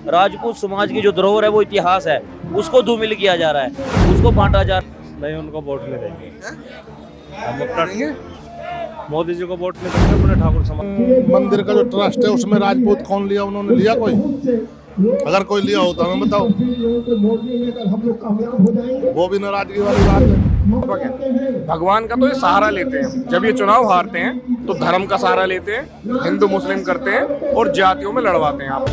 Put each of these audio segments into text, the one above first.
राजपूत समाज की जो धरोहर है वो इतिहास है, उसको धूमिल किया जा रहा है, उसको बांटा जा रहा है। नहीं, उनको वोट नहीं देंगे। हम देंगे? अपना मोदी जी को वोट नहीं देंगे, अपने ठाकुर समाज। मंदिर का जो ट्रस्ट है उसमें राजपूत कौन लिया? उन्होंने लिया कोई? अगर कोई लिया हो तो हमें बताओ। वो भी नाराजगी वाली बात है। भगवान का तो ये सहारा लेते हैं। जब ये चुनाव हारते हैं तो धर्म का सहारा लेते हैं, हिंदू मुस्लिम करते हैं और जातियों में लड़वाते हैं। आप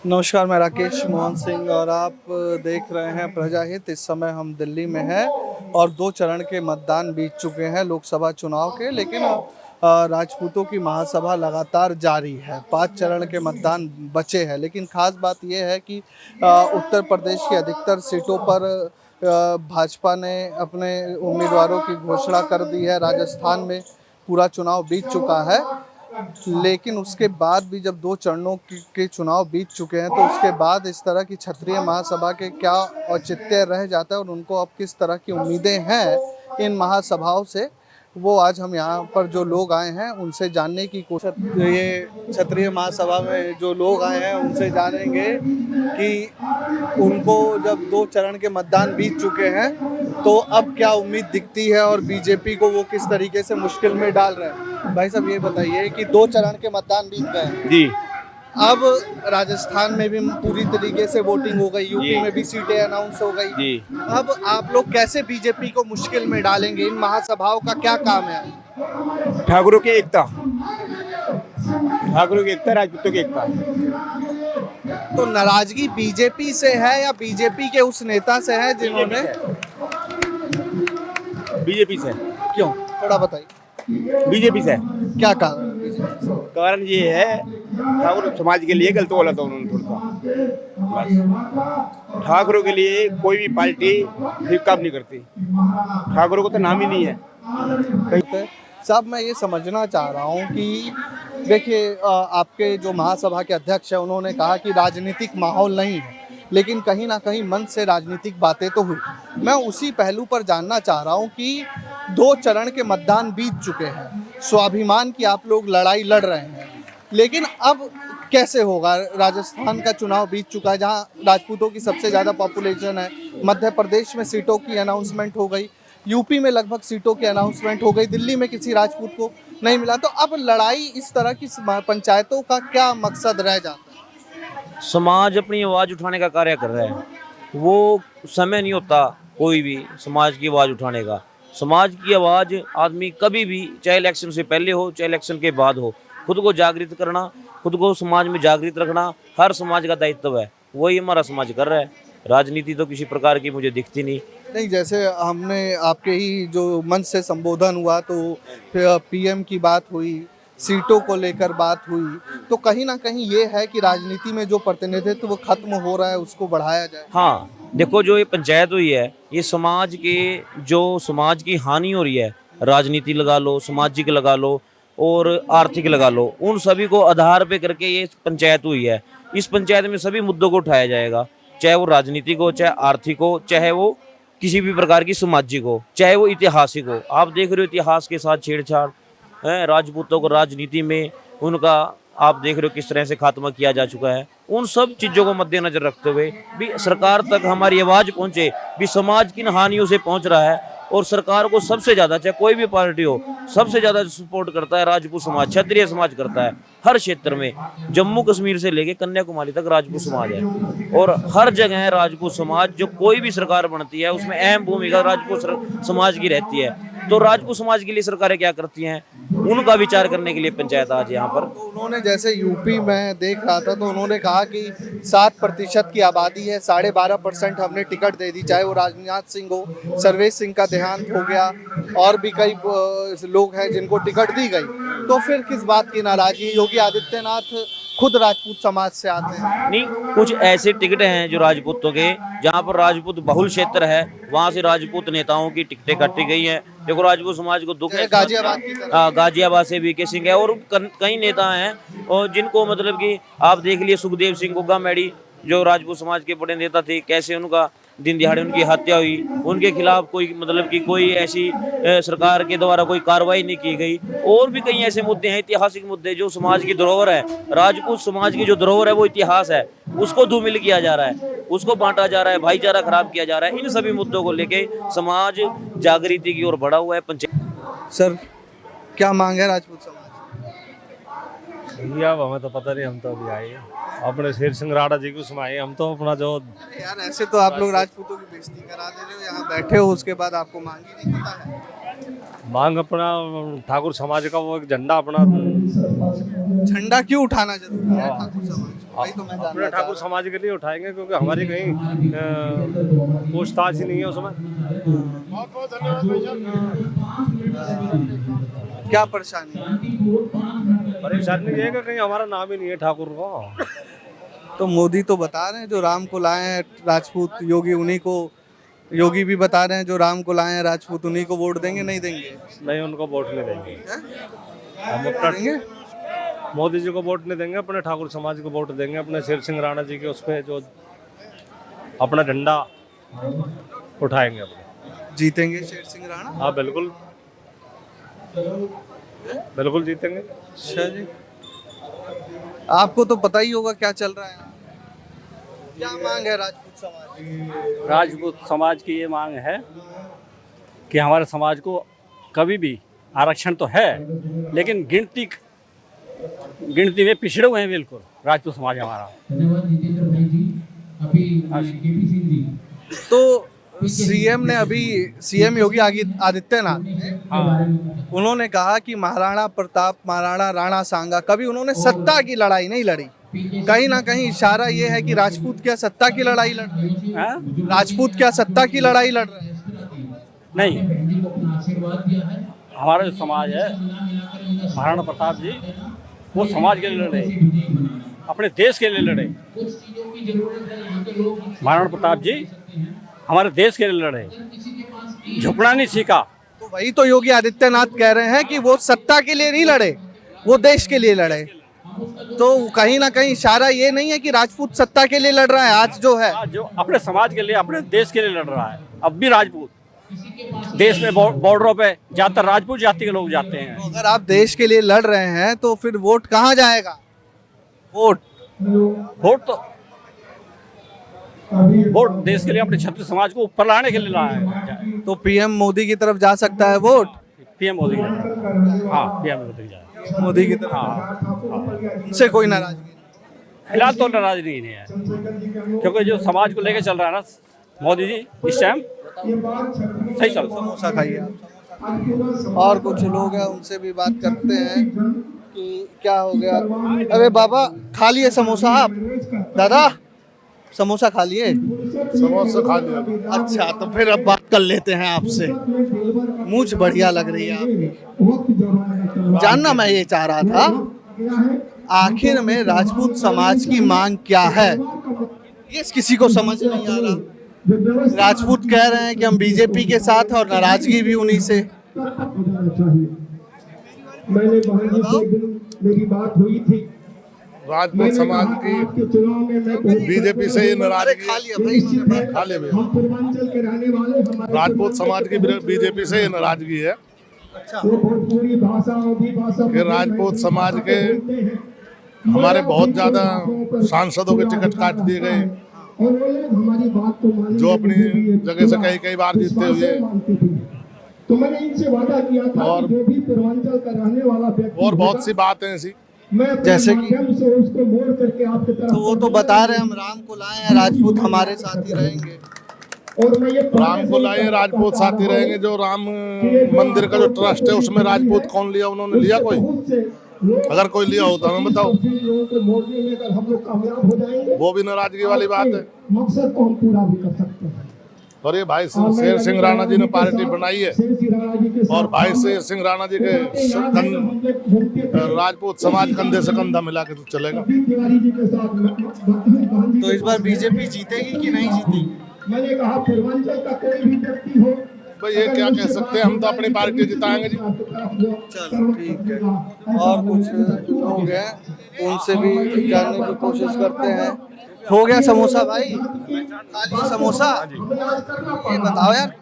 नमस्कार, मैं राकेश मोहन सिंह और आप देख रहे हैं प्रजाहित। इस समय हम दिल्ली में हैं और 2 चरण के मतदान बीत चुके हैं लोकसभा चुनाव के, लेकिन राजपूतों की महासभा लगातार जारी है। 5 चरण के मतदान बचे हैं, लेकिन खास बात यह है कि उत्तर प्रदेश की अधिकतर सीटों पर भाजपा ने अपने उम्मीदवारों की घोषणा कर दी है। राजस्थान में पूरा चुनाव बीत चुका है, लेकिन उसके बाद भी जब 2 चरणों के चुनाव बीत चुके हैं तो उसके बाद इस तरह की क्षत्रिय महासभा के क्या औचित्य रह जाता है और उनको अब किस तरह की उम्मीदें हैं इन महासभाओं से, वो आज हम यहाँ पर जो लोग आए हैं उनसे जानने की कोशिश। ये क्षत्रिय महासभा में जो लोग आए हैं उनसे जानेंगे कि उनको जब 2 चरण के मतदान बीत चुके हैं तो अब क्या उम्मीद दिखती है और बीजेपी को वो किस तरीके से मुश्किल में डाल रहे हैं। भाई साहब, ये बताइए कि 2 चरण के मतदान बीत गए हैं जी। अब राजस्थान में भी पूरी तरीके से वोटिंग हो गई, यूपी में भी सीटें अनाउंस हो गई जी। अब आप लोग कैसे बीजेपी को मुश्किल में डालेंगे? इन महासभाओं का क्या काम है? ठाकुरों की एकता, राजपूतों की एकता। तो नाराजगी बीजेपी से है या बीजेपी के उस नेता से है जिन्होंने? बीजेपी से। क्यों, थोड़ा बताइए। बीजेपी से क्या कारण है बीजेपी से? कारण ये है, ठाकुर समाज के लिए गलत बोला था उन्होंने थोड़ा सा। ठाकुरों के लिए कोई भी पार्टी फिर काम नहीं करती, ठाकुरों को तो नाम ही नहीं है। साहब, मैं ये समझना चाह रहा हूँ कि देखिए, आपके जो महासभा के अध्यक्ष हैं उन्होंने कहा कि राजनीतिक माहौल नहीं है, लेकिन कहीं ना कहीं मन से राजनीतिक बातें तो हुई। मैं उसी पहलू पर जानना चाह रहा हूँ कि 2 चरण के मतदान बीत चुके हैं, स्वाभिमान की आप लोग लड़ाई लड़ रहे हैं, लेकिन अब कैसे होगा? राजस्थान का चुनाव बीत चुका है जहाँ राजपूतों की सबसे ज़्यादा पॉपुलेशन है, मध्य प्रदेश में सीटों की अनाउंसमेंट हो गई, यूपी में लगभग सीटों की अनाउंसमेंट हो गई, दिल्ली में किसी राजपूत को नहीं मिला। तो अब लड़ाई इस तरह की पंचायतों का क्या मकसद रह जाता है? समाज अपनी आवाज़ उठाने का कार्य कर रहा है, वो समय नहीं होता कोई भी समाज की आवाज़ उठाने का। समाज की आवाज़ आदमी कभी भी, चाहे इलेक्शन से पहले हो चाहे इलेक्शन के बाद हो, खुद को जागृत करना, खुद को समाज में जागृत रखना हर समाज का दायित्व है। वही हमारा समाज कर रहा है। राजनीति तो किसी प्रकार की मुझे दिखती नहीं। जैसे हमने आपके ही जो मंच से संबोधन हुआ तो पीएम की बात हुई, सीटों को लेकर बात हुई, तो कहीं ना कहीं ये है कि राजनीति में जो प्रतिनिधित्व वो खत्म हो रहा है उसको बढ़ाया जाए। हाँ, देखो, जो ये पंचायत हुई है, ये समाज के, जो समाज की हानि हो रही है, राजनीति लगा लो, सामाजिक लगा लो और आर्थिक लगा लो, उन सभी को आधार पे करके ये पंचायत हुई है। इस पंचायत में सभी मुद्दों को उठाया जाएगा, चाहे वो राजनीतिक हो, चाहे आर्थिक हो, चाहे वो किसी भी प्रकार की सामाजिक हो, चाहे वो ऐतिहासिक हो। आप देख रहे हो इतिहास के साथ छेड़छाड़ है, राजपूतों को राजनीति में उनका आप देख रहे हो किस तरह से खात्मा किया जा चुका है। उन सब चीज़ों को मद्देनजर रखते हुए भी सरकार तक हमारी आवाज़ पहुँचे, भी समाज किन हानियों से पहुँच रहा है, और सरकार को सबसे ज़्यादा, चाहे कोई भी पार्टी हो, सबसे ज़्यादा सपोर्ट करता है राजपूत समाज, क्षत्रिय समाज करता है। हर क्षेत्र में, जम्मू कश्मीर से लेके कन्याकुमारी तक राजपूत समाज है, और हर जगह राजपूत समाज, जो कोई भी सरकार बनती है उसमें अहम भूमिका राजपूत समाज की रहती है। तो राजपूत समाज के लिए सरकारें क्या करती हैं, उनका विचार करने के लिए पंचायत आज यहाँ पर। तो उन्होंने, जैसे यूपी में देख रहा था तो उन्होंने कहा कि 7% की आबादी है, 12.5% हमने टिकट दे दी, चाहे वो राजनाथ सिंह हो, सर्वेश सिंह का देहांत हो गया, और भी कई लोग हैं जिनको टिकट दी गई। तो फिर किस बात की नाराजगी? योगी आदित्यनाथ खुद राजपूत समाज से आते हैं। नहीं, कुछ ऐसे टिकट हैं जो राजपूतों के, जहाँ पर राजपूत बहुल क्षेत्र है, वहाँ से राजपूत नेताओं की टिकटें काटी गई हैं। देखो, राजपूत समाज को दुख है। गाजियाबाद की तरफ, गाजियाबाद से वीके सिंह है, और कई नेता हैं और जिनको मतलब कि आप देख लिए, सुखदेव सिंह गोगा मैडी जो राजपूत समाज के बड़े नेता थे, कैसे उनका दिन दिहाड़े उनकी हत्या हुई, उनके खिलाफ कोई मतलब कि कोई ऐसी सरकार के द्वारा कोई कार्रवाई नहीं की गई। और भी कई ऐसे मुद्दे हैं, ऐतिहासिक मुद्दे जो समाज की धरोहर है, राजपूत समाज की जो धरोहर है वो इतिहास है, उसको धूमिल किया जा रहा है, उसको बांटा जा रहा है, भाईचारा खराब किया जा रहा है। इन सभी मुद्दों को लेके समाज जागृति की ओर बढ़ा हुआ है। पंचायत सर क्या मांग है राजपूत समाज? भैया अब हमें तो पता नहीं, हम तो अभी आए हैं अपने शेर सिंह राणा जी को सुनाए। हम तो अपना जो अरे यार ऐसे तो आप लोग राजपूतों की बेइज्जती करा दे रहे हो, यहाँ बैठे हो उसके बाद आपको मांग ही नहीं पता है। मांग अपना ठाकुर समाज का वो एक झंडा अपना झंडा क्यों उठाना जरूरी है ठाकुर समाज को? वही तो मैं जानना अपने चाह रहा ठाकुर समाज के लिए उठाएंगे, क्योंकि हमारी कहीं पूछताछ ही नहीं है उसमें। बहुत बहुत धन्यवाद। हूं। क्या परेशानी है? परेशानी ये है कि कहीं हमारा नाम ही नहीं है ठाकुर को। तो मोदी तो बता रहे हैं जो राम को लाए हैं राजपूत, योगी उन्हीं को, योगी भी बता रहे हैं जो राम को लाए हैं राजपूत उन्हीं को वोट देंगे। नहीं देंगे? नहीं, उनको वोट नहीं देंगे। हैं? हम अपना देंगे? मोदी जी को वोट नहीं देंगे, अपने ठाकुर समाज को वोट देंगे, अपने शेर सिंह राणा जी के उस पर जो अपना झंडा उठाएंगे अपने। जीतेंगे शेर सिंह राणा? हाँ बिल्कुल, बिल्कुल जीतेंगे। अच्छा जी, आपको तो पता ही होगा क्या चल रहा है। क्या मांग है राजपूत समाज की? राजपूत समाज की ये मांग है कि हमारे समाज को कभी भी आरक्षण तो है, लेकिन गिनती में पिछड़े हुए हैं बिल्कुल राजपूत समाज हमारा। तो सीएम ने अभी, सीएम योगी आदित्यनाथ ने, उन्होंने कहा कि महाराणा प्रताप, महाराणा राणा सांगा, कभी उन्होंने सत्ता की लड़ाई नहीं लड़ी। कहीं ना कहीं इशारा ये है कि राजपूत क्या सत्ता की लड़ाई लड़ रहे हैं? राजपूत क्या सत्ता की लड़ाई लड़ रहे हैं? नहीं, हमारा जो समाज है, महाराणा प्रताप जी वो समाज के लिए लड़े, अपने देश के लिए लड़े। महाराणा प्रताप जी हमारे देश के लिए लड़े, झुकना नहीं सीखा। तो वही तो योगी आदित्यनाथ कह रहे हैं कि वो सत्ता के लिए नहीं लड़े, वो देश के लिए लड़े। तो कहीं ना कहीं इशारा ये नहीं है कि राजपूत सत्ता के लिए लड़ रहा है आज जो है, जो अपने समाज के लिए, अपने देश के लिए लड़ रहा है। अब भी राजपूत देश में बॉर्डरों पे ज्यादातर राजपूत जाति के लोग जाते हैं। तो अगर आप देश के लिए लड़ रहे हैं तो फिर वोट कहाँ जाएगा? वोट देश के लिए, अपने क्षत्रिय समाज को ऊपर लाने के लिए लाए। तो पीएम मोदी की तरफ जा सकता है वोट? पीएम मोदी, हाँ पीएम मोदी जाए, मोदी की तरफ। हाँ, उनसे कोई नाराजगी नहीं? फिलहाल तो नाराजगी नहीं है, क्योंकि जो समाज को लेकर चल रहा है ना मोदी जी इस टाइम सही चल रहा है। समोसा खाइए आप। और कुछ लोग हैं उनसे भी बात करते हैं कि क्या हो गया। अरे बाबा खा लिए समोसा आप? दादा समोसा खा लिए? समोसा खा लिया। अच्छा, तो फिर अब बात कर लेते हैं आपसे। मूंछ बढ़िया लग रही है आपकी। जानना मैं ये चाह रहा था, आखिर में राजपूत समाज की मांग क्या है? ये किसी को समझ नहीं आ रहा। राजपूत कह रहे हैं कि हम बीजेपी के साथ हैं और नाराजगी भी उन्हीं से। मैंने बहन जी से मेरी बात हुई थी। राजपूत समाज की बीजेपी से ये नाराजगी खा लिया भाई, खा लिया भैया। हम पूर्वांचल के रहने वाले, हमारे राजपूत समाज की बीजेपी से ये नाराजगी है वो भोजपुरी भाषा, अवधी भाषा कि राजपूत समाज के हमारे बहुत ज्यादा सांसदों के टिकट काट दिए गए, और वो लोग हमारी बात को मानने जो अपनी जगह से कई बार जीतते हुए। तो मैंने इनसे वादा किया था और कि जो भी पूर्वांचल का रहने वाला व्यक्ति और बहुत सी बातें ऐसी, मैं जैसे कि से उसको मोड़ करके आपके तरफ। तो वो तो बता रहे हैं हम राम को लाए हैं, राजपूत हमारे साथ ही रहेंगे। और मैं ये राम को लाए राजपूत साथी रहेंगे। जो राम मंदिर का जो ट्रस्ट है उसमें राजपूत कौन लिया? उन्होंने लिया कोई? अगर कोई लिया होता हमें बताओ। हम लोग कामयाब हो जाएंगे, वो भी नाराजगी वाली बात है। मकसद को हम पूरा भी कर सकते हैं। और ये भाई शेर सिंह राणा जी ने पार्टी बनाई है, और भाई शेर सिंह राणा जी के राजपूत समाज कंधे से कंधा मिला के तो चलेगा। तो इस बार बीजेपी जीतेगी कि नहीं जीतेगी? मैंने कहा पूर्वांचल का कोई भी व्यक्ति हो, भाई ये क्या कह सकते हैं, हम तो अपनी पार्टी जिताएंगे जी। चलो ठीक है। और कुछ लोग हैं उनसे भी जानने की कोशिश करते हैं। हो गया समोसा भाई, खा लिया समोसा। ये बताओ यार,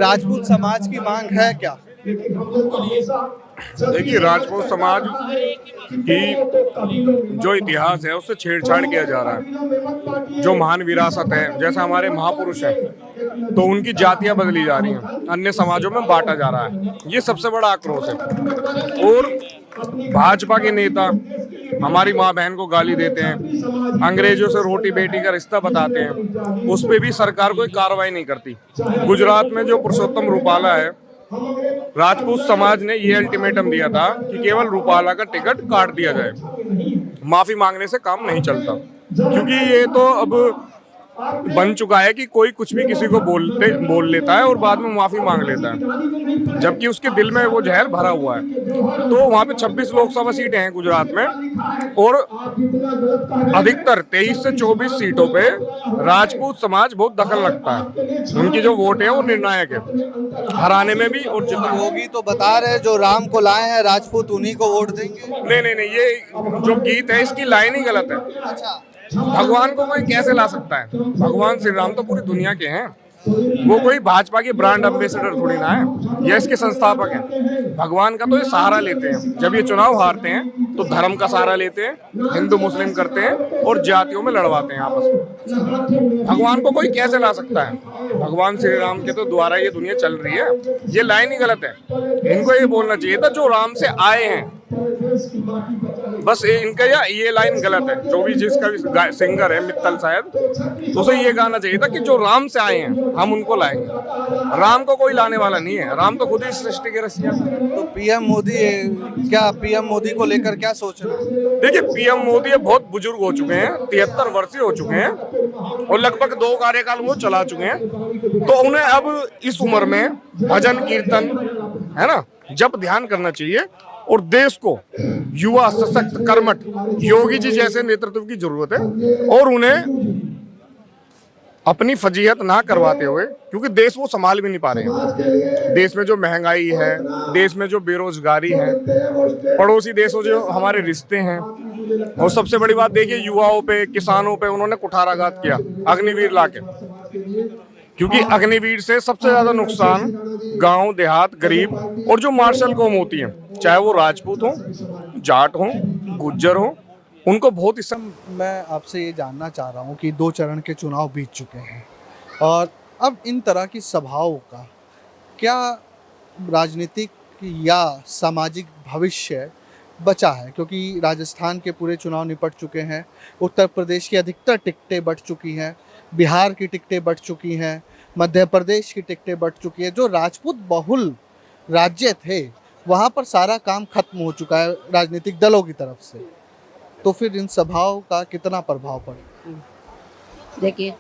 राजपूत समाज की मांग है क्या? देखिए, राजपूत समाज की जो इतिहास है उससे छेड़छाड़ किया जा रहा है। जो महान विरासत है, जैसे हमारे महापुरुष हैं, तो उनकी जातियां बदली जा रही हैं, अन्य समाजों में बांटा जा रहा है। ये सबसे बड़ा आक्रोश है। और भाजपा के नेता हमारी माँ बहन को गाली देते हैं, अंग्रेजों से रोटी बेटी का रिश्ता बताते हैं, उस पर भी सरकार कोई कार्रवाई नहीं करती। गुजरात में जो पुरुषोत्तम रूपाला है, राजपूत समाज ने ये अल्टीमेटम दिया था कि केवल रूपाला का टिकट काट दिया जाए। माफी मांगने से काम नहीं चलता, क्योंकि ये तो अब बन चुका है कि कोई कुछ भी किसी को बोल लेता है और बाद में माफी मांग लेता है, जबकि उसके दिल में वो जहर भरा हुआ है। तो वहाँ पे 26 लोकसभा सीटें हैं गुजरात में, और अधिकतर 23 से 24 सीटों पे राजपूत समाज बहुत दखल रखता है। उनकी जो वोट है वो निर्णायक है, हराने में भी और जिताने में। योगी तो बता रहे जो राम को लाए हैं राजपूत उन्हीं को वोट देंगे। नहीं, ये जो गीत है इसकी लाइन ही गलत है। अच्छा, भगवान को कोई कैसे ला सकता है? भगवान श्री राम तो पूरी दुनिया के हैं, वो कोई भाजपा के ब्रांड एम्बेसडर थोड़ी ना है, ये इसके संस्थापक हैं। भगवान का तो ये सहारा लेते हैं। जब ये चुनाव हारते हैं तो धर्म का सहारा लेते हैं, हिंदू मुस्लिम करते हैं और जातियों में लड़वाते हैं आपस में। भगवान को कोई कैसे ला सकता है? भगवान श्री राम के तो द्वारा ये दुनिया चल रही है। ये लाइन ही गलत है। इनको ये बोलना चाहिए था जो राम से आए हैं, बस इनका ये लाइन गलत है। जो भी जिसका भी सिंगर है, मित्तल शायद, उसे ये गाना चाहिए था कि जो राम से आए हैं हम उनको लाएंगे। राम को कोई लाने वाला नहीं है, राम तो खुद ही सृष्टि के रसिया है। तो पीएम मोदी को लेकर क्या सोच रहे हैं? देखिए, पीएम मोदी अब बहुत बुजुर्ग हो चुके हैं, 73 वर्षीय हो चुके हैं और लगभग 2 कार्यकाल वो चला चुके हैं। तो उन्हें अब इस उम्र में भजन कीर्तन, है ना, जप ध्यान करना चाहिए और देश को युवा सशक्त कर्मठ योगी जी जैसे नेतृत्व की जरूरत है। और उन्हें अपनी फजीहत ना करवाते हुए, क्योंकि देश वो संभाल भी नहीं पा रहे हैं। देश में जो महंगाई है, देश में जो बेरोजगारी है, पड़ोसी देशों जो हमारे रिश्ते हैं, और सबसे बड़ी बात देखिए, युवाओं पे, किसानों पे उन्होंने कुठाराघात किया अग्निवीर लाके। क्योंकि अग्निवीर से सबसे ज्यादा नुकसान गांव देहात, गरीब और जो मार्शल कौम होती है, चाहे वो राजपूत हो, जाट हो, गुज्जर हो, उनको बहुत इस मैं आपसे ये जानना चाह रहा हूँ कि 2 चरण के चुनाव बीत चुके हैं और अब इन तरह की सभाओं का क्या राजनीतिक या सामाजिक भविष्य बचा है? क्योंकि राजस्थान के पूरे चुनाव निपट चुके हैं, उत्तर प्रदेश की अधिकतर टिकटें बढ़ चुकी हैं, बिहार की टिकटें बढ़ चुकी हैं, मध्य प्रदेश की टिकटें बढ़ चुकी हैं। जो राजपूत बहुल राज्य थे वहाँ पर सारा काम खत्म हो चुका है राजनीतिक दलों की तरफ से। तो फिर इन सभाओं का कितना प्रभाव पड़े? देखिए,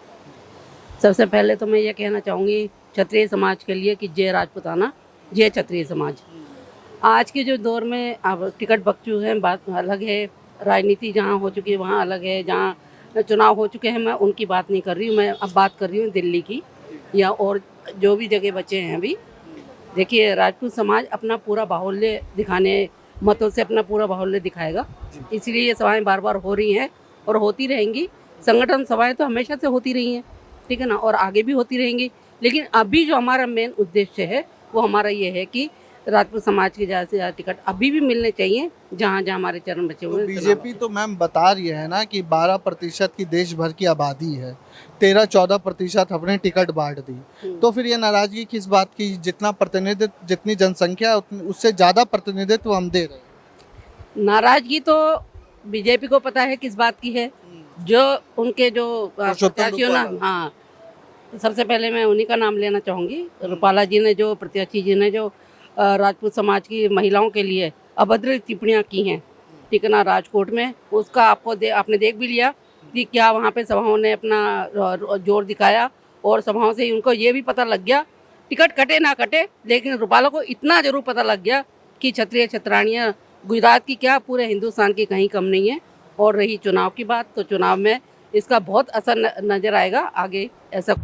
सबसे पहले तो मैं ये कहना चाहूँगी क्षत्रिय समाज के लिए कि जय राजपूताना, जय क्षत्रिय समाज। आज के जो दौर में अब टिकट बकचू हैं, बात अलग है, राजनीति जहाँ हो चुकी है वहाँ अलग है, जहाँ चुनाव हो चुके हैं मैं उनकी बात नहीं कर रही हूँ। मैं अब बात कर रही हूँ दिल्ली की या और जो भी जगह बचे हैं अभी। देखिए, राजपूत समाज अपना पूरा बाहुल्य दिखाने, मतों से अपना पूरा बाहुल्य दिखाएगा, इसलिए ये सभाएं बार बार हो रही हैं और होती रहेंगी। संगठन सभाएं तो हमेशा से होती रही हैं, ठीक है ना, और आगे भी होती रहेंगी। लेकिन अभी जो हमारा मेन उद्देश्य है वो हमारा ये है कि राजपूत समाज की ज़्यादा से ज़्यादा टिकट अभी भी मिलने चाहिए जहाँ जहाँ हमारे चरण बचे हुए। बीजेपी तो मैम बता रही है ना कि 12% की देश भर की आबादी है, 13-14% अपने टिकट बांट दी। तो फिर ये नाराजगी किस बात की? जितना प्रतिनिधित्व, जितनी जनसंख्या है उससे ज़्यादा प्रतिनिधित्व हम दे रहे हैं। नाराजगी तो बीजेपी को पता है किस बात की है। जो उनके जो प्रत्याशियों ना, हाँ, सबसे पहले मैं उन्हीं का नाम लेना चाहूँगी। रूपाला जी ने, जो प्रत्याशी जी ने जो राजपूत समाज की महिलाओं के लिए अभद्र टिप्पणियाँ की हैं, ठीक है ना, राजकोट में, उसका आपने देख भी लिया कि क्या वहाँ पे सभाओं ने अपना जोर दिखाया और सभाओं से उनको ये भी पता लग गया, टिकट कटे ना कटे, लेकिन रूपाला को इतना जरूर पता लग गया कि क्षत्रिय क्षत्राणियाँ गुजरात की क्या पूरे हिंदुस्तान की कहीं कम नहीं है। और रही चुनाव की बात, तो चुनाव में इसका बहुत असर नज़र आएगा आगे। ऐसा